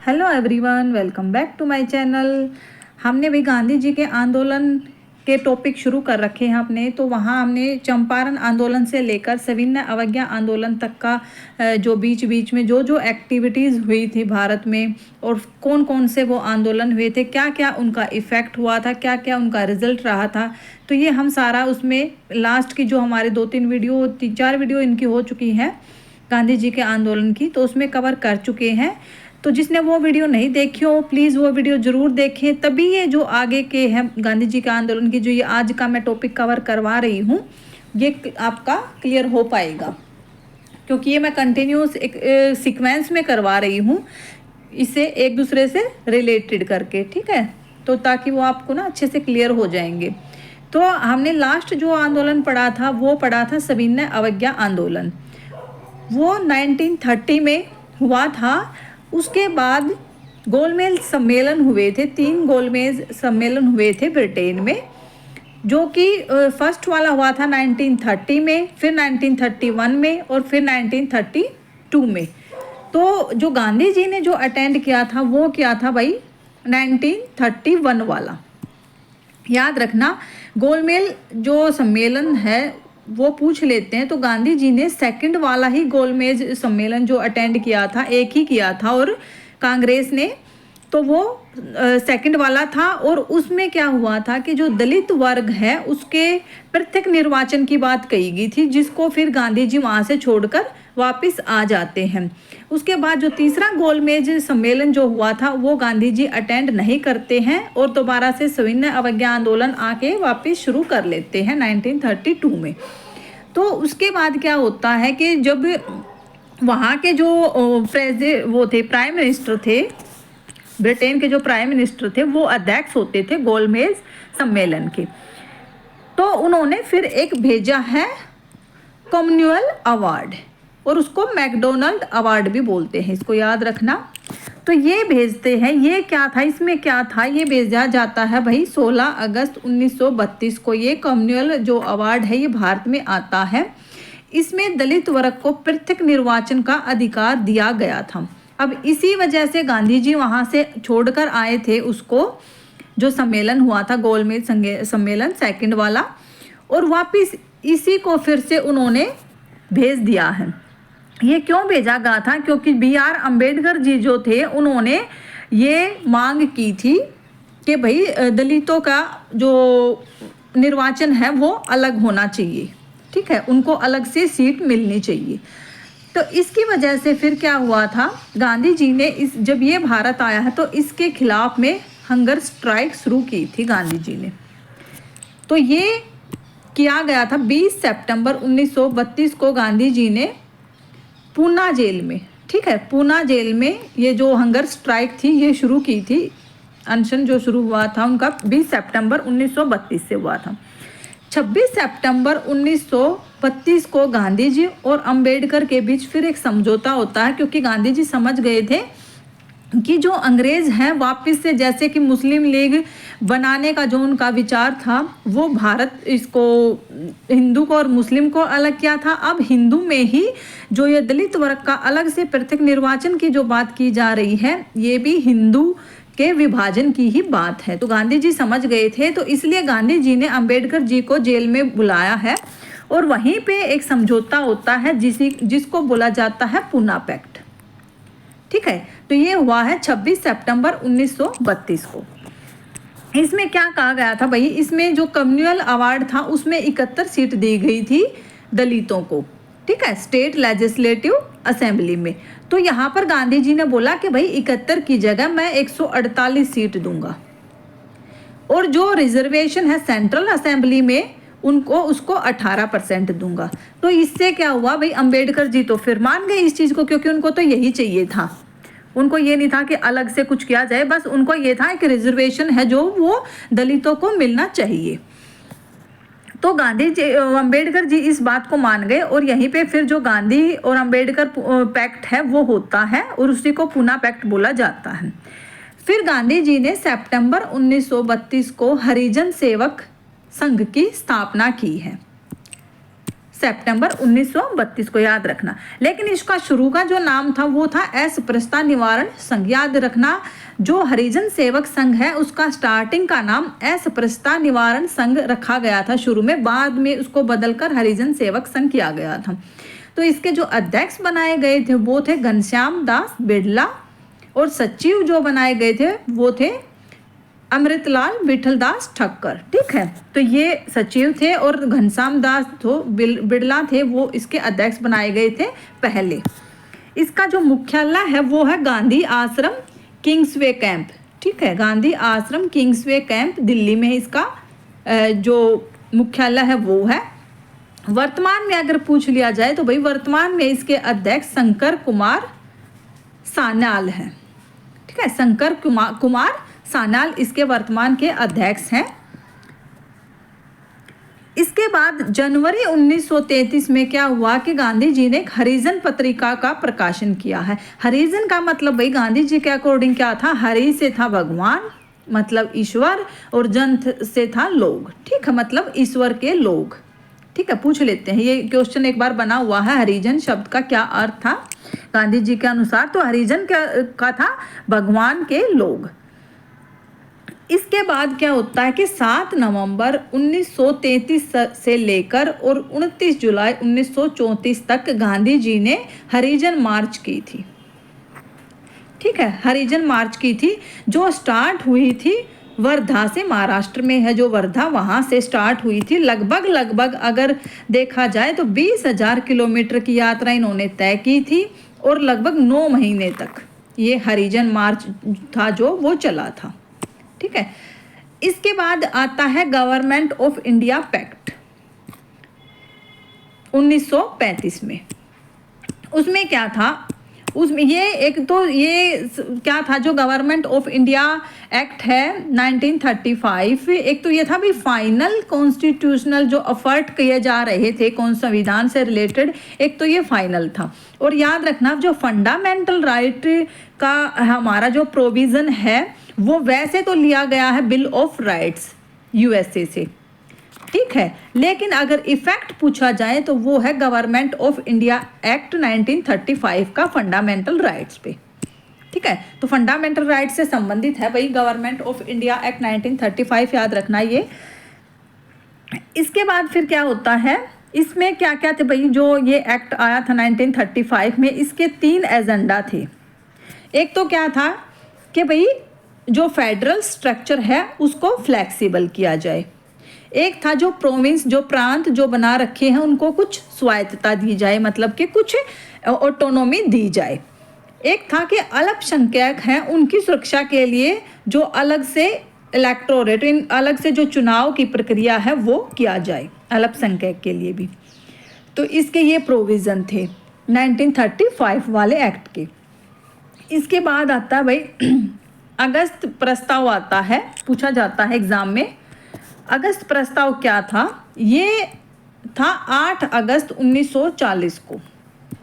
Hello everyone, welcome back to my channel. हमने भी गांधी जी के आंदोलन के टॉपिक शुरू कर रखे हैं अपने। तो वहाँ हमने चंपारण आंदोलन से लेकर सविनय अवज्ञा आंदोलन तक का जो बीच बीच में जो एक्टिविटीज़ हुई थी भारत में और कौन कौन से वो आंदोलन हुए थे, क्या क्या उनका इफ़ेक्ट हुआ था, क्या क्या उनका रिजल्ट रहा था, तो ये हम सारा उसमें लास्ट की जो हमारे 2-3 वीडियो 3-4 वीडियो इनकी हो चुकी हैं गांधी जी के आंदोलन की, तो उसमें कवर कर चुके हैं। तो जिसने वो वीडियो नहीं देखी हो प्लीज़ वो वीडियो ज़रूर देखें, तभी ये जो आगे के हैं गांधी जी के आंदोलन की जो ये आज का मैं टॉपिक कवर करवा रही हूँ ये आपका क्लियर हो पाएगा, क्योंकि ये मैं कंटिन्यूस एक सीक्वेंस में करवा रही हूँ, इसे एक दूसरे से रिलेटेड करके, ठीक है, तो ताकि वो आपको ना अच्छे से क्लियर हो जाएंगे। तो हमने लास्ट जो आंदोलन पढ़ा था वो पढ़ा था सविनय अवज्ञा आंदोलन। वो 1930 में हुआ था। उसके बाद गोलमेज सम्मेलन हुए थे, 3 गोलमेज सम्मेलन हुए थे ब्रिटेन में, जो कि फर्स्ट वाला हुआ था 1930 में, फिर 1931 में और फिर 1932 में। तो जो गांधी जी ने जो अटेंड किया था वो क्या था भाई, 1931 वाला। याद रखना, गोलमेज जो सम्मेलन है वो पूछ लेते हैं, तो गांधी जी ने सेकंड वाला ही गोलमेज सम्मेलन जो अटेंड किया था, एक ही किया था, और कांग्रेस ने, तो वो सेकंड वाला था। और उसमें क्या हुआ था कि जो दलित वर्ग है उसके पृथक निर्वाचन की बात कही गई थी, जिसको फिर गांधी जी वहाँ से छोड़कर वापस आ जाते हैं। उसके बाद जो तीसरा गोलमेज सम्मेलन जो हुआ था वो गांधी जी अटेंड नहीं करते हैं और दोबारा से सविनय अवज्ञा आंदोलन आके वापस शुरू कर लेते हैं 1932 में। तो उसके बाद क्या होता है कि जब वहाँ के जो वो थे प्राइम मिनिस्टर थे, ब्रिटेन के जो प्राइम मिनिस्टर थे वो अध्यक्ष होते थे गोलमेज सम्मेलन के, तो उन्होंने फिर एक भेजा है कम्युनल अवार्ड, और उसको मैकडोनल्ड अवार्ड भी बोलते हैं, इसको याद रखना। तो ये भेजते हैं, ये क्या था, इसमें क्या था, ये भेजा जाता है भाई 16 अगस्त 1932 को। ये कम्युनल जो अवार्ड है ये भारत में आता है। इसमें दलित वर्ग को पृथक निर्वाचन का अधिकार दिया गया था। अब इसी वजह से गांधी जी वहाँ से छोड़कर आए थे उसको, जो सम्मेलन हुआ था गोलमेज सम्मेलन सेकंड वाला, और वापस इसी को फिर से उन्होंने भेज दिया है। ये क्यों भेजा गया था, क्योंकि BR अम्बेडकर जी जो थे उन्होंने ये मांग की थी कि भाई दलितों का जो निर्वाचन है वो अलग होना चाहिए, ठीक है, उनको अलग से सीट मिलनी चाहिए। तो इसकी वजह से फिर क्या हुआ था, गांधी जी ने जब ये भारत आया है तो इसके खिलाफ में हंगर स्ट्राइक शुरू की थी गांधी जी ने। तो ये किया गया था 20 सितंबर 1932 को गांधी जी ने पूना जेल में, ठीक है, पूना जेल में ये जो हंगर स्ट्राइक थी ये शुरू की थी। अनशन जो शुरू हुआ था उनका 20 सितंबर 1932 से हुआ था। 26 सितंबर 1932 को गांधी जी और अंबेडकर के बीच फिर एक समझौता होता है, क्योंकि गांधी जी समझ गए थे कि जो अंग्रेज़ हैं वापस से, जैसे कि मुस्लिम लीग बनाने का जो उनका विचार था वो भारत इसको हिंदू को और मुस्लिम को अलग किया था। अब हिंदू में ही जो ये दलित वर्ग का अलग से पृथक निर्वाचन की जो बात की जा रही है ये भी हिंदू के विभाजन की ही बात है। तो गांधी जी समझ गए थे, तो इसलिए गांधी जी ने अंबेडकर जी को जेल में बुलाया है और वहीं पे एक समझौता होता है जिसको बोला जाता है पूना पैक्ट, ठीक है। तो ये हुआ है 26 सितंबर 1932 को। इसमें क्या कहा गया था भाई, इसमें जो कम्युनल अवार्ड था उसमें 71 सीट दी गई थी दलितों को, ठीक है, स्टेट लेजिस्लेटिव असेंबली में। तो यहाँ पर गांधी जी ने बोला कि भाई 71 की जगह मैं 148 सीट दूंगा, और जो रिजर्वेशन है सेंट्रल असेंबली में उसको 18% दूंगा। तो इससे क्या हुआ भाई, अंबेडकर जी तो फिर मान गए इस चीज़ को, क्योंकि उनको तो यही चाहिए था, उनको ये नहीं था कि अलग से कुछ किया जाए, बस उनको ये था कि रिजर्वेशन है जो वो दलितों को मिलना चाहिए। तो गांधी जी अंबेडकर जी इस बात को मान गए, और यहीं पे फिर जो गांधी और अंबेडकर पैक्ट है वो होता है, और उसी को पूना पैक्ट बोला जाता है। फिर गांधी जी ने सितंबर 1932 को हरिजन सेवक संघ की स्थापना की है। सितंबर 1932 को, याद रखना। लेकिन इसका शुरू का जो नाम था वो था अस्पृश्यता निवारण संघ, याद रखना। जो हरिजन सेवक संघ है उसका स्टार्टिंग का नाम अस्पृश्यता निवारण संघ रखा गया था शुरू में, बाद में उसको बदलकर हरिजन सेवक संघ किया गया था। तो इसके जो अध्यक्ष बनाए गए थे वो थे घनश्याम दास बिड़ला, और सचिव जो बनाए गए थे वो थे अमृतलाल विठलदास ठक्कर। ठीक है, तो ये सचिव थे और घनश्याम दास बिड़ला थे वो इसके अध्यक्ष बनाए गए थे पहले। इसका जो मुख्यालय है वो है गांधी आश्रम किंग्सवे कैंप। ठीक है, गांधी आश्रम किंग्सवे कैंप दिल्ली में इसका जो मुख्यालय है वो है। वर्तमान में अगर पूछ लिया जाए तो भाई वर्तमान में इसके अध्यक्ष शंकर कुमार सान्याल हैं। ठीक है, शंकर कुमार सान्याल इसके वर्तमान के अध्यक्ष हैं। इसके बाद जनवरी 1933 में क्या हुआ कि गांधी जी ने एक हरिजन पत्रिका का प्रकाशन किया है। हरिजन का मतलब भाई गांधी जी के अकॉर्डिंग क्या था, हरि से था भगवान मतलब ईश्वर, और जन से था लोग। ठीक है, मतलब ईश्वर के लोग। ठीक है, पूछ लेते हैं, ये क्वेश्चन एक बार बना हुआ है, हरिजन शब्द का क्या अर्थ था गांधी जी के अनुसार। तो हरिजन का था भगवान के लोग। इसके बाद क्या होता है कि 7 नवंबर 1933 से लेकर और 29 जुलाई 1934 तक गांधी जी ने हरिजन मार्च की थी। ठीक है, हरिजन मार्च की थी जो स्टार्ट हुई थी वर्धा से, महाराष्ट्र में है जो वर्धा, वहाँ से स्टार्ट हुई थी। लगभग अगर देखा जाए तो 20,000 किलोमीटर की यात्रा इन्होंने तय की थी और लगभग 9 महीने तक ये हरिजन मार्च था जो वो चला था। ठीक है, इसके बाद आता है गवर्नमेंट ऑफ इंडिया पैक्ट 1935 में। उसमें क्या था, उसमें ये एक तो ये क्या था जो गवर्नमेंट ऑफ इंडिया एक्ट है 1935, एक तो ये था भी फाइनल कॉन्स्टिट्यूशनल जो एफर्ट किए जा रहे थे कौन संविधान से रिलेटेड, एक तो ये फाइनल था। और याद रखना जो फंडामेंटल राइट का हमारा जो प्रोविज़न है वो वैसे तो लिया गया है बिल ऑफ राइट्स यूएसए से। ठीक है, लेकिन अगर इफेक्ट पूछा जाए तो वो है गवर्नमेंट ऑफ इंडिया एक्ट 1935 का फंडामेंटल राइट्स पे। ठीक है, तो फंडामेंटल राइट्स से संबंधित है भाई गवर्नमेंट ऑफ इंडिया एक्ट 1935, याद रखना ये। इसके बाद फिर क्या होता है, इसमें क्या क्या थे भाई, जो ये एक्ट आया था 1935 में, इसके 3 एजेंडा थे। एक तो क्या था कि भाई जो फेडरल स्ट्रक्चर है उसको फ्लेक्सिबल किया जाए। एक था जो प्रोविंस जो प्रांत जो बना रखे हैं उनको कुछ स्वायत्तता दी जाए, मतलब कि कुछ ऑटोनॉमी दी जाए। एक था कि अल्पसंख्यक हैं उनकी सुरक्षा के लिए जो अलग से इलेक्टोरेट, अलग से जो चुनाव की प्रक्रिया है वो किया जाए अल्पसंख्यक के लिए भी। तो इसके ये प्रोविज़न थे 1935 वाले एक्ट के। इसके बाद आता है भाई अगस्त प्रस्ताव आता है, पूछा जाता है एग्ज़ाम में। अगस्त प्रस्ताव क्या था, ये था 8 अगस्त 1940 को।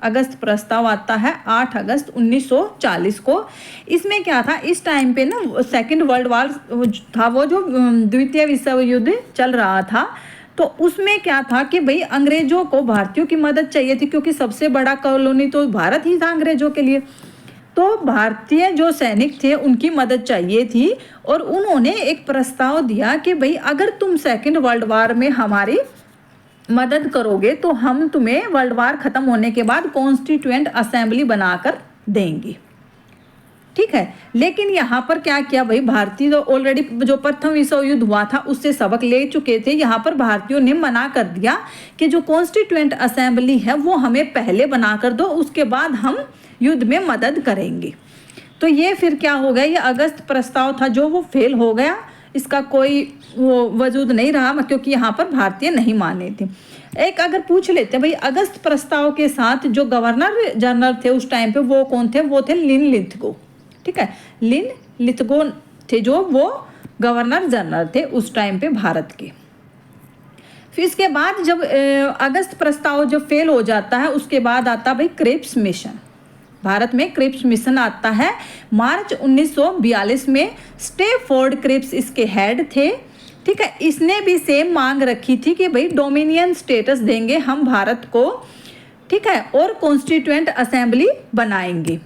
अगस्त प्रस्ताव आता है 8 अगस्त 1940 को। इसमें क्या था, इस टाइम पे ना सेकंड वर्ल्ड वॉर था, वो जो द्वितीय विश्व युद्ध चल रहा था। तो उसमें क्या था कि भाई अंग्रेज़ों को भारतीयों की मदद चाहिए थी, क्योंकि सबसे बड़ा कॉलोनी तो भारत ही था अंग्रेज़ों के लिए। तो भारतीय जो सैनिक थे उनकी मदद चाहिए थी, और उन्होंने एक प्रस्ताव दिया कि भाई अगर तुम सेकंड वर्ल्ड वार में हमारी मदद करोगे तो हम तुम्हें वर्ल्ड वार ख़त्म होने के बाद कॉन्स्टिट्यूएंट असेंबली बनाकर देंगे। ठीक है, लेकिन यहाँ पर क्या किया भाई, भारतीय तो ऑलरेडी जो प्रथम विश्व युद्ध हुआ था उससे सबक ले चुके थे। यहाँ पर भारतीयों ने मना कर दिया कि जो कॉन्स्टिट्यूएंट असेंबली है वो हमें पहले बना कर दो, उसके बाद हम युद्ध में मदद करेंगे। तो ये फिर क्या हो गया, ये अगस्त प्रस्ताव था जो वो फेल हो गया, इसका कोई वो वजूद नहीं रहा, क्योंकि यहाँ पर भारतीय नहीं माने थे। एक अगर पूछ लेते हैं भाई अगस्त प्रस्ताव के साथ जो गवर्नर जनरल थे उस टाइम पे वो कौन थे, वो थे लिन लिथगो। ठीक है, लिन लिथगो थे जो वो गवर्नर जनरल थे उस टाइम पे भारत के। फिर इसके बाद जब अगस्त प्रस्ताव जब फेल हो जाता है उसके बाद आता भाई क्रिप्स मिशन। भारत में क्रिप्स मिशन आता है मार्च 1942 में। स्टेफोर्ड क्रिप्स इसके हेड थे। ठीक है। इसने भी सेम मांग रखी थी कि भाई डोमिनियन स्टेटस देंगे हम भारत को, ठीक है, और कॉन्स्टिट्यूएंट असेंबली बनाएंगे।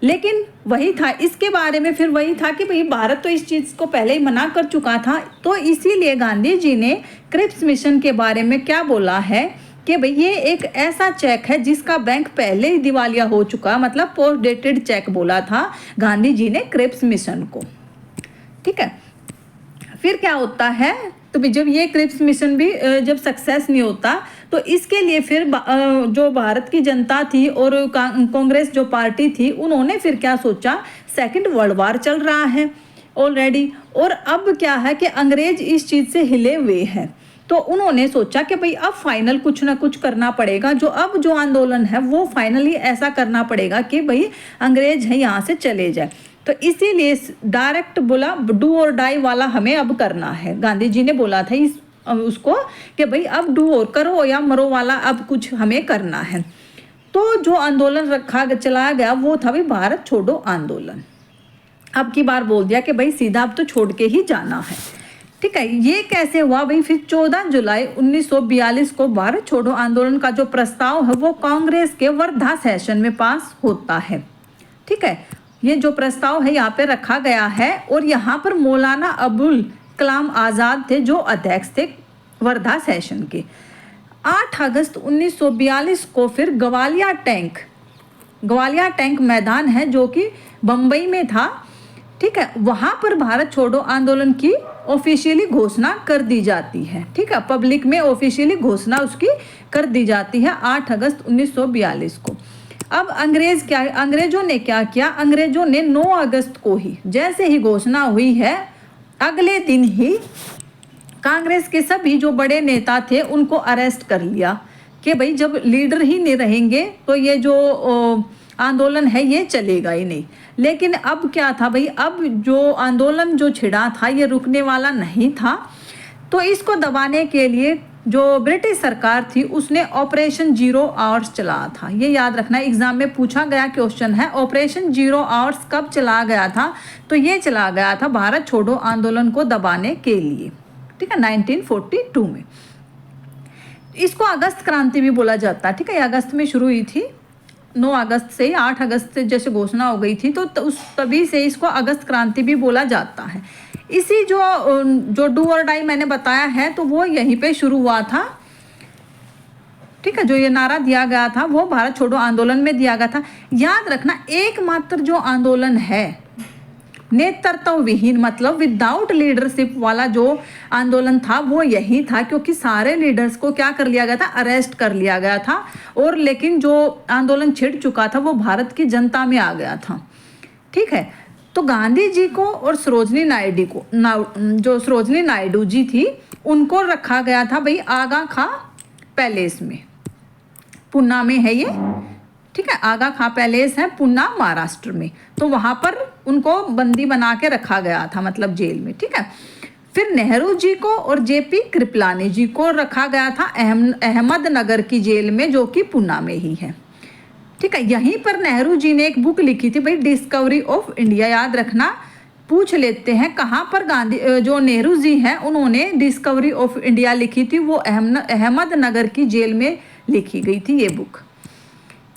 लेकिन वही था, इसके बारे में फिर वही था कि भाई भारत तो इस चीज़ को पहले ही मना कर चुका था। तो इसीलिए गांधी जी ने क्रिप्स मिशन के बारे में क्या बोला है कि भाई ये एक ऐसा चेक है जिसका बैंक पहले ही दिवालिया हो चुका, मतलब पोस्ट डेटेड चेक बोला था गांधी जी ने क्रिप्स मिशन को, ठीक है। फिर क्या होता है, तो जब ये क्रिप्स मिशन भी जब सक्सेस नहीं होता, तो इसके लिए फिर जो भारत की जनता थी और कांग्रेस जो पार्टी थी, उन्होंने फिर क्या सोचा, सेकंड वर्ल्ड वार चल रहा है ऑलरेडी, और अब क्या है कि अंग्रेज इस चीज़ से हिले हुए हैं। तो उन्होंने सोचा कि भाई अब फाइनल कुछ ना कुछ करना पड़ेगा, जो आंदोलन है वो फाइनली ऐसा करना पड़ेगा कि भाई अंग्रेज है यहाँ से चले जाए। तो इसीलिए डायरेक्ट बोला डू और डाई वाला हमें अब करना है। गांधी जी ने बोला था उसको कि भाई अब डू और करो या मरो वाला अब कुछ हमें करना है। तो जो आंदोलन चलाया गया वो था भाई भारत छोड़ो आंदोलन। अब की बार बोल दिया कि भाई सीधा अब तो छोड़ के ही जाना है, ठीक है। ये कैसे हुआ भाई, फिर 14 जुलाई 1942 को भारत छोड़ो आंदोलन का जो प्रस्ताव है वो कांग्रेस के वर्धा सेशन में पास होता है, ठीक है। ये जो प्रस्ताव है यहाँ पे रखा गया है, और यहाँ पर मौलाना अबुल कलाम आज़ाद थे जो अध्यक्ष थे वर्धा सेशन के। 8 अगस्त 1942 को फिर ग्वालियर टैंक मैदान है जो कि बम्बई में था, ठीक है, वहाँ पर भारत छोड़ो आंदोलन की ऑफिशियली घोषणा कर दी जाती है, ठीक है। पब्लिक में ऑफिशियली घोषणा उसकी कर दी जाती है 8 अगस्त 1942 को। अब अंग्रेजों ने क्या किया, अंग्रेजों ने 9 अगस्त को ही, जैसे ही घोषणा हुई है अगले दिन ही कांग्रेस के सभी जो बड़े नेता थे उनको अरेस्ट कर लिया कि भाई जब लीडर ही नहीं रहेंगे तो ये जो आंदोलन है ये चलेगा ही नहीं। लेकिन अब क्या था भाई, अब जो आंदोलन जो छिड़ा था ये रुकने वाला नहीं था। तो इसको दबाने के लिए जो ब्रिटिश सरकार थी उसने ऑपरेशन 0 आवर्स चलाया था। ये याद रखना, एग्जाम में पूछा गया क्वेश्चन है, ऑपरेशन 0 आवर्स कब चलाया गया था, तो ये चला गया था भारत छोड़ो आंदोलन को दबाने के लिए, ठीक है, 1942 में। इसको अगस्त क्रांति भी बोला जाता है, ठीक है। अगस्त में शुरू हुई थी, 9 अगस्त से 8 अगस्त से जैसे घोषणा हो गई थी, तो उस तभी से इसको अगस्त क्रांति भी बोला जाता है। इसी जो डू और डाई मैंने बताया है तो वो यहीं पे शुरू हुआ था, ठीक है। जो ये नारा दिया गया था वो भारत छोड़ो आंदोलन में दिया गया था। याद रखना, एकमात्र जो आंदोलन है नेतृत्व विहीन, मतलब विदाउट लीडरशिप वाला जो आंदोलन था वो यही था, क्योंकि सारे लीडर्स को क्या कर लिया गया था, अरेस्ट कर लिया गया था। और लेकिन जो आंदोलन छिड़ चुका था वो भारत की जनता में आ गया था, ठीक है। तो गांधी जी को और सरोजनी नायडू जी थी, उनको रखा गया था भाई आगा खां पैलेस में, पुणे में है ये, ठीक है। आगा खां पैलेस है पुणे महाराष्ट्र में, तो वहाँ पर उनको बंदी बना के रखा गया था, मतलब जेल में, ठीक है। फिर नेहरू जी को और जेपी कृपलानी जी को रखा गया था अहमदनगर की जेल में, जो कि पुणे में ही है, ठीक है। यहीं पर नेहरू जी ने एक बुक लिखी थी भाई, डिस्कवरी ऑफ इंडिया। याद रखना, पूछ लेते हैं कहाँ पर जो नेहरू जी हैं उन्होंने डिस्कवरी ऑफ इंडिया लिखी थी, वो अहमदनगर की जेल में लिखी गई थी ये बुक।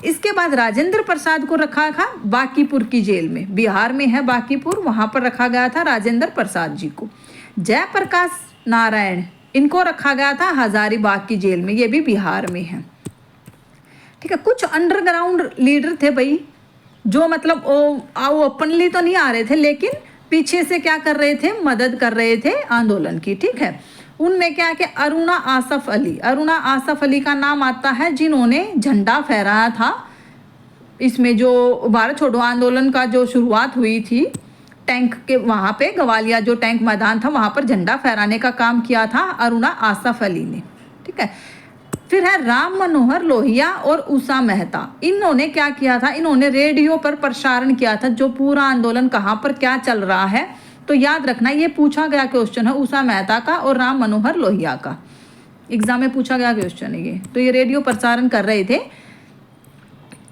इसके बाद राजेंद्र प्रसाद को रखा था बांकीपुर की जेल में, बिहार में है बांकीपुर, वहाँ पर रखा गया था राजेंद्र प्रसाद जी को। जयप्रकाश नारायण, इनको रखा गया था हजारीबाग की जेल में, ये भी बिहार में है, ठीक है। कुछ अंडरग्राउंड लीडर थे भाई, जो मतलब ओपनली तो नहीं आ रहे थे, लेकिन पीछे से क्या कर रहे थे, मदद कर रहे थे आंदोलन की, ठीक है। उनमें क्या है कि अरुणा आसफ अली का नाम आता है, जिन्होंने झंडा फहराया था इसमें, जो भारत छोड़ो आंदोलन का जो शुरुआत हुई थी टैंक के वहाँ पे, ग्वालियर जो टैंक मैदान था वहाँ पर झंडा फहराने का काम किया था अरुणा आसफ अली ने, ठीक है। फिर है राम मनोहर लोहिया और उषा मेहता, इन्होंने क्या किया था, इन्होंने रेडियो पर प्रसारण किया था जो पूरा आंदोलन कहाँ पर क्या चल रहा है। तो याद रखना, ये पूछा गया क्वेश्चन है उषा मेहता का और राम मनोहर लोहिया का, एग्जाम में पूछा गया क्वेश्चन है ये। तो ये रेडियो प्रसारण कर रहे थे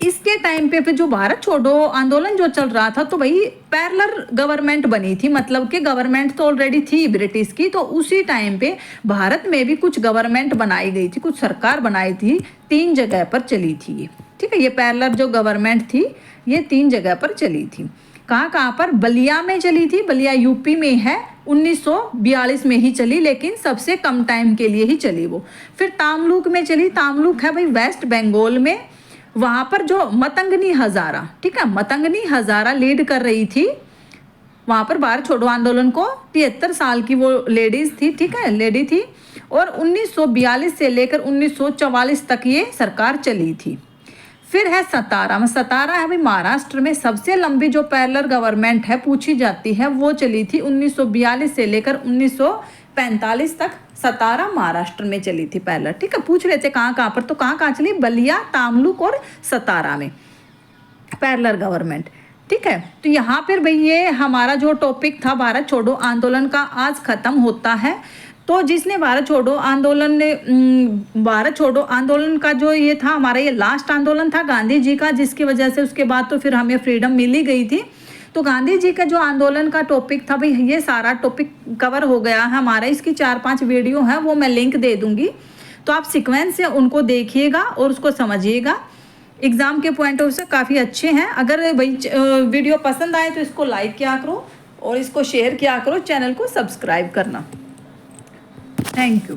इसके टाइम पे फिर जो भारत छोड़ो आंदोलन जो चल रहा था, तो भाई पैरेलल गवर्नमेंट बनी थी, मतलब कि गवर्नमेंट तो ऑलरेडी थी ब्रिटिश की, तो उसी टाइम पे भारत में भी कुछ गवर्नमेंट बनाई गई थी, कुछ सरकार बनाई थी, 3 जगह पर चली थी ये, ठीक है। ये पैरेलल जो गवर्नमेंट थी ये 3 जगह पर चली थी। कहाँ कहाँ पर? बलिया में चली थी, बलिया यूपी में है, 1942 में ही चली, लेकिन सबसे कम टाइम के लिए ही चली वो। फिर तामलुक में चली, तामलुक है भाई वेस्ट बंगाल में, वहां पर जो मतंगनी हजारा, ठीक है, मतंगनी हजारा लीड कर रही थी वहां पर भारत छोड़ो आंदोलन को। 73 साल की वो लेडीज थी, ठीक है, लेडी थी, और 1942 से लेकर 1944 तक ये सरकार चली थी। फिर है सतारा में, सतारा है भाई महाराष्ट्र में, सबसे लंबी जो पैरेलल गवर्नमेंट है पूछी जाती है वो चली थी 1942 से लेकर 1945 तक, सतारा महाराष्ट्र में चली थी पैरेलल, ठीक है। पूछ रहे थे कहाँ कहाँ पर, तो कहाँ कहाँ चली? बलिया, तामलुक और सतारा में पैरेलल गवर्नमेंट, ठीक है। तो यहाँ पर भाई ये हमारा जो टॉपिक था भारत छोड़ो आंदोलन का आज खत्म होता है। तो जिसने भारत छोड़ो आंदोलन ने भारत छोड़ो आंदोलन का जो ये था हमारा, ये लास्ट आंदोलन था गांधी जी का, जिसकी वजह से उसके बाद तो फिर हमें फ्रीडम मिल ही गई थी। तो गांधी जी का जो आंदोलन का टॉपिक था भाई, ये सारा टॉपिक कवर हो गया है हमारा। इसकी 4-5 वीडियो हैं, वो मैं लिंक दे दूंगी, तो आप सीक्वेंस से उनको देखिएगा और उसको समझिएगा। एग्जाम के पॉइंट ऑफ से काफ़ी अच्छे हैं। अगर भाई वीडियो पसंद आए तो इसको लाइक किया करो और इसको शेयर किया करो, चैनल को सब्सक्राइब करना। Thank you.